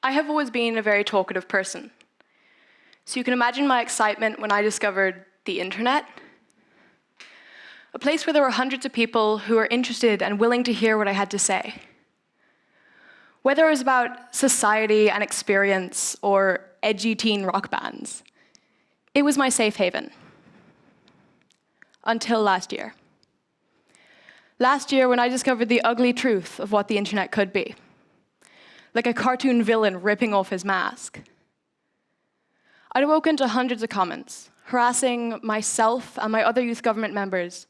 I have always been a very talkative person. So you can imagine my excitement when I discovered the internet. A place where there were hundreds of people who were interested and willing to hear what I had to say. Whether it was about society and experience or edgy teen rock bands, it was my safe haven. Until last year. Last year when I discovered the ugly truth of what the internet could be. Like a cartoon villain ripping off his mask. I'd awoken to hundreds of comments, harassing myself and my other youth government members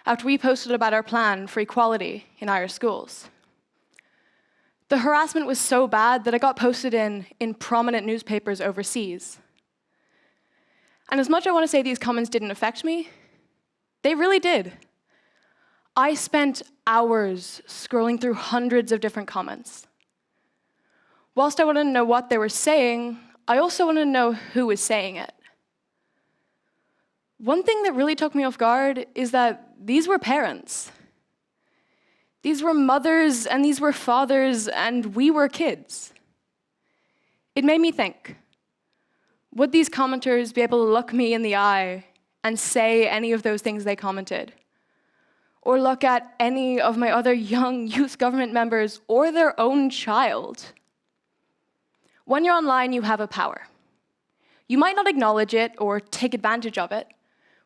after we posted about our plan for equality in Irish schools. The harassment was so bad that it got posted in prominent newspapers overseas. And as much as I want to say these comments didn't affect me, they really did. I spent hours scrolling through hundreds of different comments. Whilst I wanted to know what they were saying, I also wanted to know who was saying it. One thing that really took me off guard is that these were parents. These were mothers and these were fathers and we were kids. It made me think, would these commenters be able to look me in the eye and say any of those things they commented? Or look at any of my other young youth government members or their own child? When you're online, you have a power. You might not acknowledge it or take advantage of it,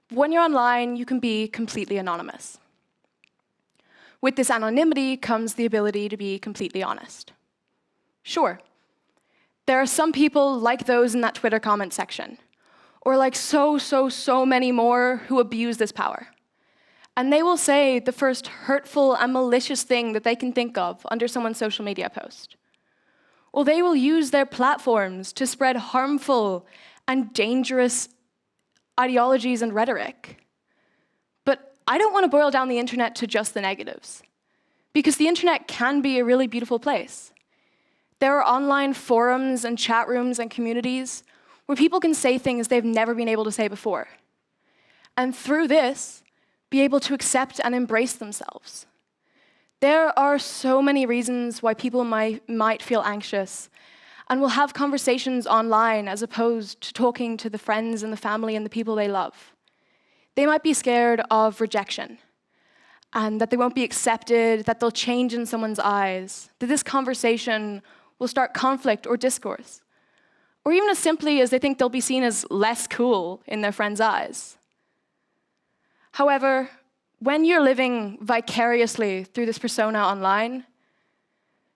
but when you're online, you can be completely anonymous. With this anonymity comes the ability to be completely honest. Sure, there are some people like those in that Twitter comment section, or like so many more who abuse this power. And they will say the first hurtful and malicious thing that they can think of under someone's social media post. Or they will use their platforms to spread harmful and dangerous ideologies and rhetoric. But I don't want to boil down the internet to just the negatives, because the internet can be a really beautiful place. There are online forums and chat rooms and communities where people can say things they've never been able to say before. And through this, be able to accept and embrace themselves. There are so many reasons why people might feel anxious and will have conversations online as opposed to talking to the friends and the family and the people they love. They might be scared of rejection and that they won't be accepted, that they'll change in someone's eyes, that this conversation will start conflict or discourse, or even as simply as they think they'll be seen as less cool in their friends' eyes. However, when you're living vicariously through this persona online,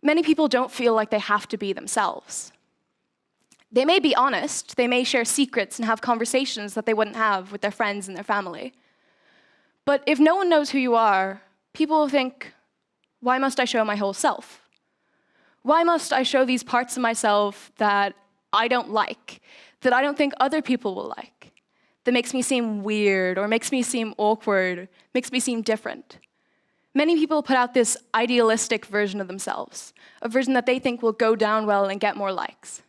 many people don't feel like they have to be themselves. They may be honest, they may share secrets and have conversations that they wouldn't have with their friends and their family. But if no one knows who you are, people will think, why must I show my whole self? Why must I show these parts of myself that I don't like, that I don't think other people will like, that makes me seem weird or makes me seem awkward, makes me seem different? Many people put out this idealistic version of themselves, a version that they think will go down well and get more likes.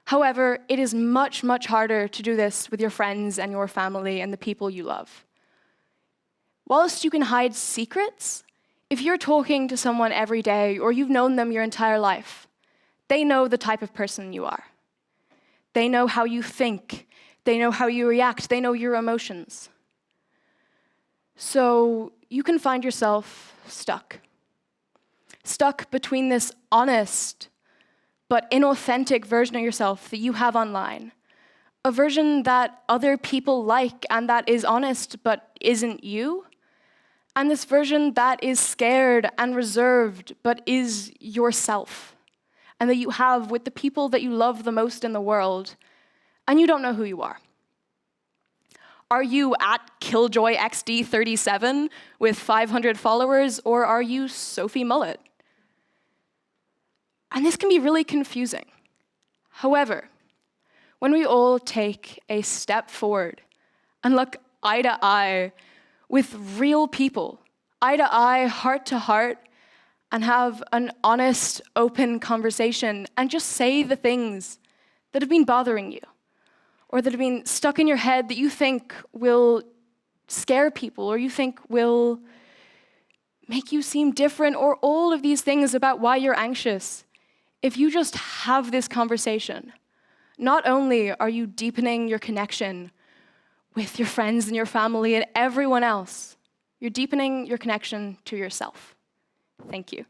However, it is much harder to do this with your friends and your family and the people you love. Whilst you can hide secrets, if you're talking to someone every day or you've known them your entire life, they know the type of person you are. They know how you think. They know how you react. They know your emotions. So you can find yourself stuck. Stuck between this honest but inauthentic version of yourself that you have online. A version that other people like and that is honest but isn't you. And this version that is scared and reserved but is yourself. And that you have with the people that you love the most in the world. And you don't know who you are. Are you at KilljoyXD37 with 500 followers, or are you Sophie Mullet? And this can be really confusing. However, when we all take a step forward and look eye to eye with real people, eye to eye, heart to heart, and have an honest, open conversation and just say the things that have been bothering you, or that have been stuck in your head that you think will scare people, or you think will make you seem different, or all of these things about why you're anxious, if you just have this conversation, not only are you deepening your connection with your friends and your family and everyone else, you're deepening your connection to yourself. Thank you.